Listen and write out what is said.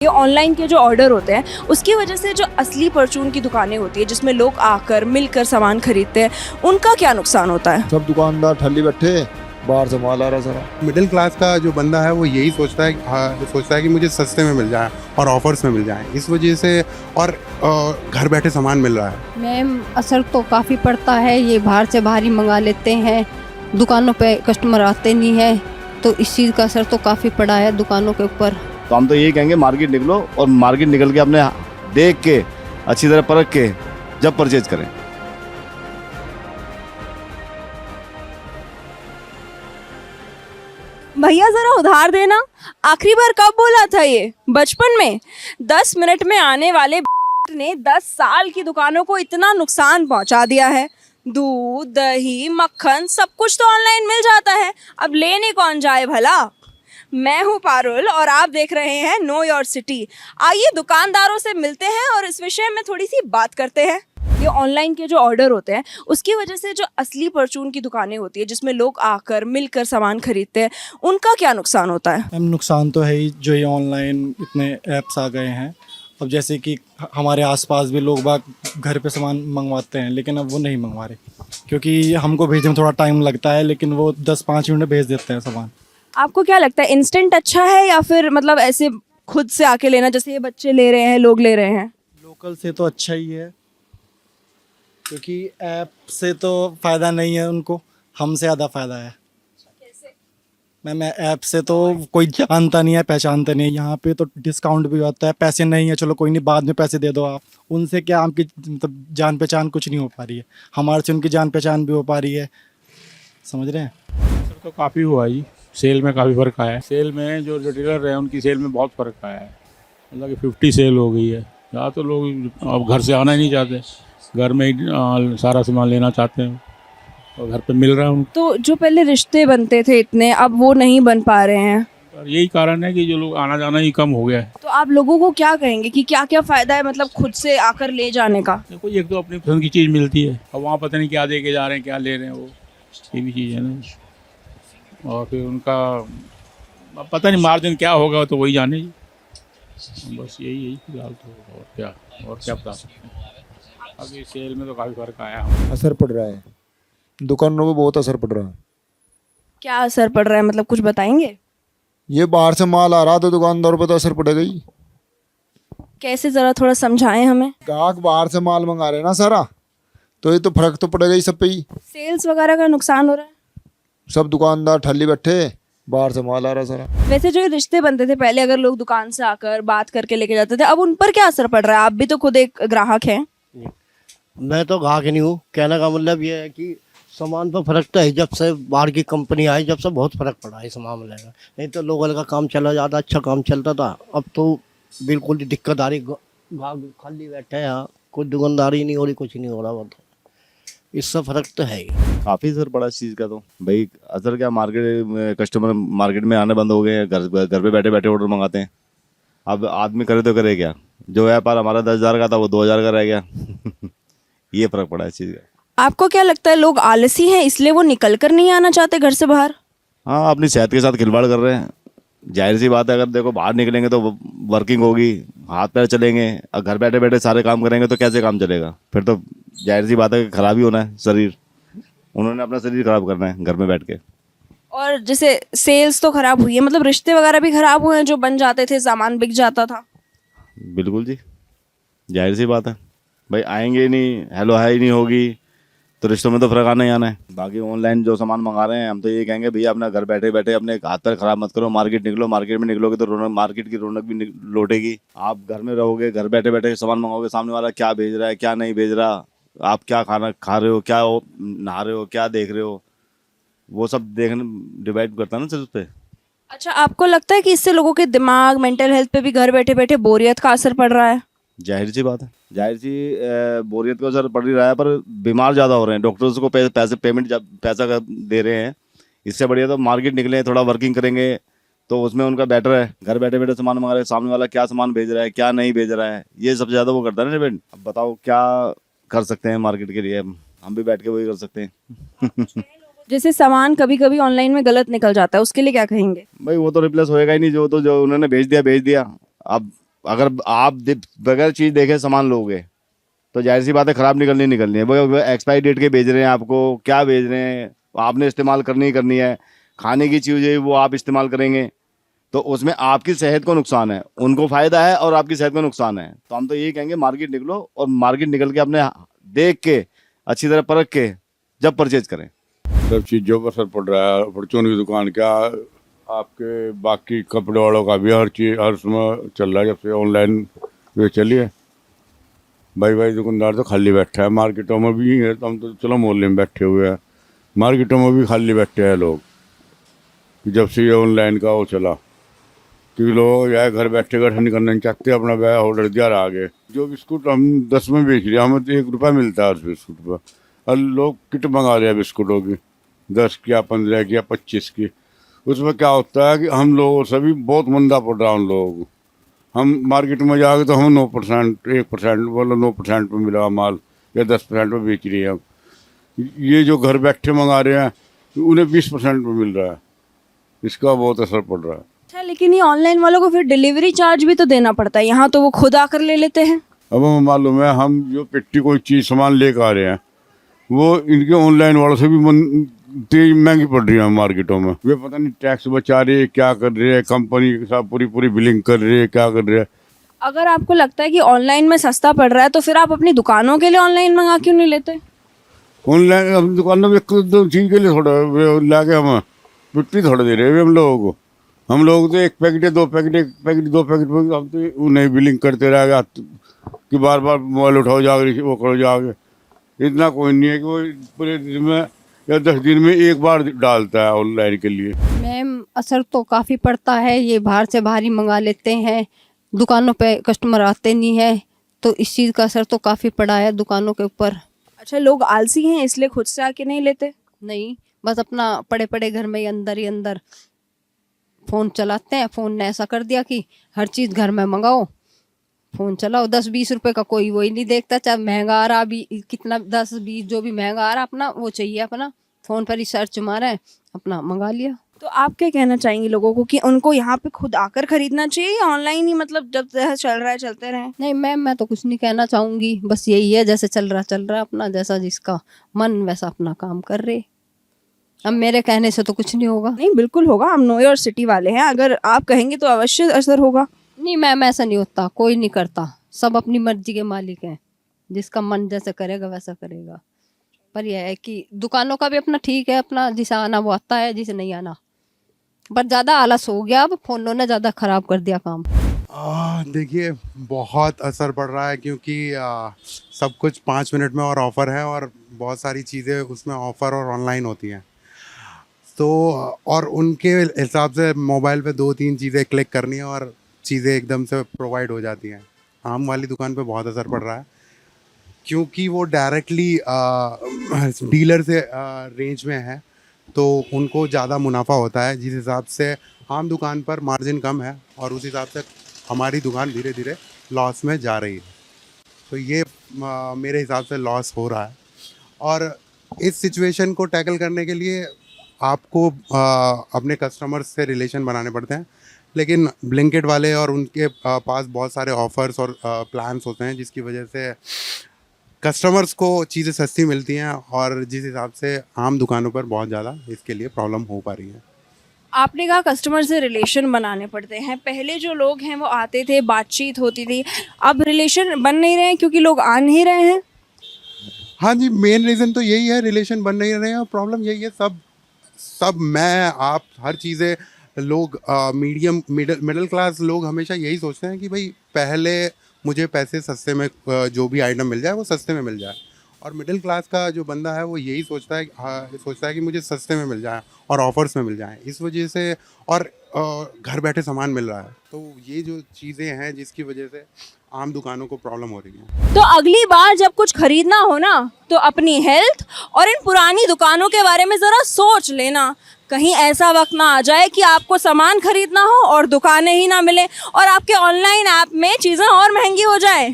ये ऑनलाइन के जो ऑर्डर होते हैं उसकी वजह से जो असली परचून की दुकानें होती है जिसमें लोग आकर मिलकर सामान खरीदते हैं उनका क्या नुकसान होता है? सब दुकानदार ठल्ली बैठे, बाहर से माल आ रहा सारा। मिडिल क्लास का जो बंदा है वो यही सोचता है कि मुझे सस्ते में मिल जाए और ऑफर्स में मिल जाए, इस वजह से और घर बैठे सामान मिल रहा है। मैम असर तो काफ़ी पड़ता है, ये बाहर से बाहर ही मंगा लेते हैं, दुकानों पे कस्टमर आते नहीं है, तो इस चीज़ का असर तो काफ़ी पड़ा है दुकानों के ऊपर। तो हम तो यही कहेंगे मार्केट निकलो और मार्केट निकल के अपने देख के अच्छी तरह परख के जब परचेज करें। भैया जरा उधार देना। आखिरी बार कब बोला था ये? बचपन में। 10 मिनट में आने वाले ने 10 साल की दुकानों को इतना नुकसान पहुंचा दिया है। दूध, दही, मक्खन सब कुछ तो ऑनलाइन मिल जाता है, अब लेने कौन जाए भला। मैं हूं पारुल और आप देख रहे हैं नो योर सिटी। आइए दुकानदारों से मिलते हैं और इस विषय में थोड़ी सी बात करते हैं। ये ऑनलाइन के जो ऑर्डर होते हैं उसकी वजह से जो असली परचून की दुकानें होती है जिसमें लोग आकर मिलकर सामान खरीदते हैं उनका क्या नुकसान होता है? मैम नुकसान तो है ही, जो ये ऑनलाइन इतने ऐप्स आ गए हैं। अब जैसे कि हमारे आसपास भी लोग बाग घर पे सामान मंगवाते हैं, लेकिन अब वो नहीं मंगवा रहे क्योंकि हमको भेजने में थोड़ा टाइम लगता है, लेकिन वो 10-5 मिनट में भेज देते हैं सामान। आपको क्या लगता है इंस्टेंट अच्छा है या फिर मतलब ऐसे खुद से आके लेना, जैसे ये बच्चे ले रहे हैं, लोग ले रहे हैं? लोकल से तो अच्छा ही है क्योंकि ऐप से तो फ़ायदा नहीं है उनको, हमसे ज़्यादा फ़ायदा है। मैम ऐप से तो कोई जानता नहीं है, पहचानता नहीं है, यहाँ पे तो डिस्काउंट भी होता है, पैसे नहीं है चलो कोई नहीं बाद में पैसे दे दो आप। उनसे क्या आपकी मतलब जान पहचान कुछ नहीं हो पा रही है, हमारे से उनकी जान पहचान भी हो पा रही है, समझ रहे हैं? सर तो काफ़ी हुआ जी, सेल में काफ़ी फ़र्क आया है। सेल में जो रिटेलर है उनकी सेल में बहुत फ़र्क आया है, मतलब कि 50 सेल हो गई है। यहाँ तो लोग अब घर से आना ही नहीं चाहते, घर में ही सारा सामान लेना चाहते हैं और घर पे मिल रहा है उनको। तो जो पहले रिश्ते बनते थे इतने, अब वो नहीं बन पा रहे हैं और यही कारण है कि जो लोग आना जाना ही कम हो गया है। तो आप लोगों को क्या कहेंगे कि क्या क्या फ़ायदा है मतलब खुद से आकर ले जाने का? देखो एक तो अपनी पसंद की चीज़ मिलती है, अब वहाँ पता नहीं क्या दे के जा रहे हैं, क्या ले रहे हैं, वो ये भी चीज़ है ना। और फिर उनका पता नहीं मार्जिन क्या होगा, तो वही जाने जी। बस यही फिलहाल तो और क्या बता सकते हैं। अभी सेल में तो काफ़ी फ़र्क आया है। असर पड़ रहा है, दुकानों पे बहुत असर पड़ रहा है। क्या असर पड़ रहा है मतलब कुछ बताएंगे? ये बाहर से माल आ रहा तो दुकानदारों पे तो असर पड़ेगा ही। कैसे, ज़रा थोड़ा समझाएं हमें। ग्राहक बाहर से माल मंगा रहे हैं ना सारा, तो ये तो फर्क तो पड़ेगा ही सब पे ही। सेल्स वगैरह का नुकसान हो रहा है? सब दुकानदार ठल्ली बैठे, बाहर से माल आ रहा सारा। वैसे जो ये रिश्ते बनते थे पहले, अगर लोग दुकान से आकर बात करके लेके जाते थे, अब उन पर क्या असर पड़ रहा है? आप भी तो खुद एक ग्राहक हैं। मैं तो ग्राहक नहीं हूँ, कहने का मतलब ये है कि सामान पर फर्क तो है, जब से बाहर की कंपनी आई जब से बहुत फर्क पड़ा है इस मामले में। नहीं तो लोकल का काम चला जाता, अच्छा काम चलता था, अब तो बिल्कुल ही दिक्कत आ रही, ग्राहक खाली बैठे हैं यहाँ, कोई दुकानदारी नहीं हो रही, कुछ नहीं हो रहा। मतलब इससे फर्क तो है ही। काफ़ी असर पड़ा इस चीज़ का। तो भाई असर क्या, मार्केट कस्टमर मार्केट में आने बंद हो गए हैं, घर पे बैठे बैठे ऑर्डर मंगाते हैं। अब आदमी करे तो करे क्या, जो व्यापार हमारा 10,000 का था वो 2,000 का रह गया। ये फर्क पड़ा इस चीज़ का। आपको क्या लगता है लोग आलसी हैं इसलिए वो निकल कर नहीं आना चाहते घर से बाहर? हाँ, अपनी सेहत के साथ खिलवाड़ कर रहे हैं। जाहिर सी बात है, अगर देखो बाहर निकलेंगे तो वर्किंग होगी, हाथ पैर चलेंगे, और घर बैठे बैठे सारे काम करेंगे तो कैसे काम चलेगा? फिर तो जाहिर सी बात है कि खराब ही होना है शरीर। उन्होंने अपना शरीर खराब करना है घर में बैठ के। और जैसे सेल्स तो खराब हुई है, मतलब रिश्ते वगैरह भी खराब हुए हैं, जो बन जाते थे, सामान बिक जाता था। बिल्कुल जी, जाहिर सी बात है भाई, आएंगे ही नहीं, हेलो हाई नहीं होगी तो रिश्तों में तो फर्क आना ही आना है। बाकी ऑनलाइन जो सामान मंगा रहे हैं, हम तो ये कहेंगे भैया अपना घर बैठे बैठे अपने हाथ पैर खराब मत करो, मार्केट निकलो। मार्केट में निकलोगे तो रौनक, मार्केट की रौनक भी लौटेगी। आप घर में रहोगे, घर बैठे बैठे सामान मंगाओगे, सामने वाला क्या भेज रहा है क्या नहीं भेज रहा, आप क्या खाना खा रहे हो, क्या नहा रहे हो, क्या देख रहे हो, वो सब देखने डिवाइड करता है ना सिर्फ उस पर। अच्छा, आपको लगता है कि इससे लोगों के दिमाग, मेंटल हेल्थ पे भी घर बैठे बैठे बोरियत का असर पड़ रहा है? जाहिर सी बात है, जाहिर सी बोरियत का असर पड़ ही रहा है, पर बीमार ज़्यादा हो रहे हैं। डॉक्टर्स को पैसा दे रहे हैं, इससे बढ़िया तो मार्केट निकले, थोड़ा वर्किंग करेंगे तो उसमें उनका बेटर है। घर बैठे बैठे सामान मंगा रहे हैं, सामने वाला क्या सामान भेज रहा है क्या नहीं भेज रहा है, ये सबसे ज़्यादा वो करता है ना डिपेंड। अब बताओ क्या कर सकते हैं मार्केट के लिए, हम भी बैठ के वही कर सकते हैं। जैसे सामान कभी कभी ऑनलाइन में गलत निकल जाता है, उसके लिए क्या कहेंगे? भाई वो तो रिप्लेस होएगा ही नहीं, जो उन्होंने भेज दिया। अब अगर आप बगैर चीज़ देखे सामान लोगे तो जाहिर सी बात है ख़राब निकलनी है। वो एक्सपायरी डेट के भेज रहे हैं आपको, क्या भेज रहे हैं, आपने इस्तेमाल करनी ही करनी है। खाने की चीज़ें वो आप इस्तेमाल करेंगे तो उसमें आपकी सेहत को नुकसान है, उनको फ़ायदा है और आपकी सेहत को नुकसान है। तो हम तो यही कहेंगे मार्केट निकलो और मार्केट निकल के अपने देख के अच्छी तरह परख के जब परचेज करें। सब चीज़ों पर असर पड़ रहा है। फॉर्चून की दुकान क्या, आपके बाकी कपड़े वालों का भी हर चीज़ हर समय चल रहा है। जब से ऑनलाइन वे चलिए भाई दुकानदार तो खाली बैठा है। मार्केटों में भी है तो हम तो चलो मोहल्ले में बैठे हुए हैं, मार्केटों में भी खाली बैठे हैं लोग। जब से ये ऑनलाइन का वो चला क्योंकि लोग यार घर बैठे नहीं करना चाहते, अपना वह ऑर्डर दिया रहा आगे। जो बिस्कुट हम 10 में बेच रहे हैं, हमें तो 1 रुपया मिलता है उस बिस्कुट पर, और लोग किट मंगा रहे हैं बिस्कुटों की 10 की या 15 की या 25 की। उसमें क्या होता है कि हम लोग सभी बहुत मंदा पड़ रहा है उन लोगों को। हम मार्केट में जाके तो हम 9% 1% मतलब 9% पे मिला माल या 10% पे बेच रही है। ये जो घर बैठे मंगा रहे हैं उन्हें 20% पे मिल रहा है, इसका बहुत असर पड़ रहा है। अच्छा, लेकिन ये ऑनलाइन वालों को फिर डिलीवरी चार्ज भी तो देना पड़ता है, यहाँ तो वो खुद आकर ले लेते हैं। अब हमें मालूम है हम जो पेटी कोई चीज़ सामान लेकर आ रहे हैं वो इनके ऑनलाइन वालों से भी तेज महंगी पड़ रही है मार्केटों में। वे पता नहीं टैक्स बचा रहे हैं, क्या कर रहे हैं, कंपनी के साथ पूरी बिलिंग कर रहे हैं, क्या कर रहे हैं। अगर आपको लगता है कि ऑनलाइन में सस्ता पड़ रहा है तो फिर आप अपनी दुकानों के लिए ऑनलाइन मंगा क्यों नहीं लेते? ऑनलाइन हम दुकानों में 1-2 चीज़ के लिए थोड़ा ला के हम पिट्टी थोड़ा दे रहे हैं हम लोगों को। हम लोग तो 1 पैकेट या 2 पैकेट 1 पैकेट 2 पैकेट पर हम तो उन्हें बिलिंग करते रह गया कि बार मोबाइल उठाओ जाके वो करो जाके। इतना कोई नहीं है कि वो पूरे दिन में या 10 दिन में 1 बार डालता है ऑनलाइन के लिए। मैम असर तो काफ़ी पड़ता है, ये बाहर से बाहर ही मंगा लेते हैं, दुकानों पे कस्टमर आते नहीं है, तो इस चीज़ का असर तो काफ़ी पड़ा है दुकानों के ऊपर। अच्छा, लोग आलसी हैं इसलिए खुद से आके नहीं लेते? नहीं, बस अपना पड़े घर में ही अंदर फ़ोन चलाते हैं। फ़ोन ने ऐसा कर दिया कि हर चीज़ घर में मंगाओ, फ़ोन चलाओ। 10-20 रुपए का कोई वही नहीं देखता, चाहे महंगा आ रहा भी कितना 10-20 जो भी महंगा आ रहा अपना वो चाहिए, अपना फ़ोन पर ही सर्च मारा है, अपना मंगा लिया। तो आप क्या कहना चाहेंगी लोगों को कि उनको यहाँ पे खुद आकर खरीदना चाहिए या ऑनलाइन ही मतलब जब जैसा चल रहा है चलते रहें? नहीं मैम, मैं तो कुछ नहीं कहना चाहूँगी, बस यही है जैसे चल रहा है अपना, जैसा जिसका मन वैसा अपना काम कर रहे। अब मेरे कहने से तो कुछ नहीं होगा। नहीं, बिल्कुल होगा, हम नो योर सिटी वाले हैं, अगर आप कहेंगे तो अवश्य असर होगा। नहीं मैम, ऐसा नहीं होता, कोई नहीं करता, सब अपनी मर्जी के मालिक हैं, जिसका मन जैसे करेगा वैसा करेगा। पर यह है कि दुकानों का भी अपना ठीक है, अपना जिसे आना वो आता है, जिसे नहीं आना। पर ज़्यादा आलस हो गया, अब फ़ोनों ने ज़्यादा ख़राब कर दिया काम। देखिए बहुत असर पड़ रहा है क्योंकि सब कुछ 5 मिनट में और ऑफ़र है, और बहुत सारी चीज़ें उसमें ऑफ़र और ऑनलाइन होती हैं, तो और उनके हिसाब से मोबाइल पे 2-3 चीज़ें क्लिक करनी है और चीज़ें एकदम से प्रोवाइड हो जाती हैं। आम वाली दुकान पे बहुत असर पड़ रहा है क्योंकि वो डायरेक्टली डीलर से रेंज में है, तो उनको ज़्यादा मुनाफा होता है, जिस हिसाब से आम दुकान पर मार्जिन कम है और उस हिसाब से हमारी दुकान धीरे धीरे लॉस में जा रही है। तो ये मेरे हिसाब से लॉस हो रहा है, और इस सिचुएशन को टैकल करने के लिए आपको अपने कस्टमर्स से रिलेशन बनाने पड़ते हैं। लेकिन ब्लिंकिट वाले और उनके पास बहुत सारे ऑफ़र्स और प्लान्स होते हैं, जिसकी वजह से कस्टमर्स को चीज़ें सस्ती मिलती हैं, और जिस हिसाब से आम दुकानों पर बहुत ज़्यादा इसके लिए प्रॉब्लम हो पा रही है। आपने कहा कस्टमर से रिलेशन बनाने पड़ते हैं, पहले जो लोग हैं वो आते थे, बातचीत होती थी, अब रिलेशन बन नहीं रहे हैं क्योंकि लोग आ नहीं रहे हैं। हाँ जी, मेन रीज़न तो यही है, रिलेशन बन नहीं रहे हैं, और प्रॉब्लम यही है। सब मैं आप हर चीज़ें लोग मिडिल क्लास लोग हमेशा यही सोचते हैं कि भाई पहले मुझे पैसे सस्ते में जो भी आइटम मिल जाए वो सस्ते में मिल जाए, और मिडिल क्लास का जो बंदा है वो यही सोचता है कि मुझे सस्ते में मिल जाए और ऑफर्स में मिल जाए, इस वजह से, और घर बैठे सामान मिल रहा है। तो ये जो चीज़ें हैं जिसकी वजह से आम दुकानों को प्रॉब्लम हो रही है। तो अगली बार जब कुछ खरीदना हो ना तो अपनी हेल्थ और इन पुरानी दुकानों के बारे में ज़रा सोच लेना, कहीं ऐसा वक्त ना आ जाए कि आपको सामान खरीदना हो और दुकानें ही ना मिले और आपके ऑनलाइन ऐप में चीज़ें और महंगी हो जाए।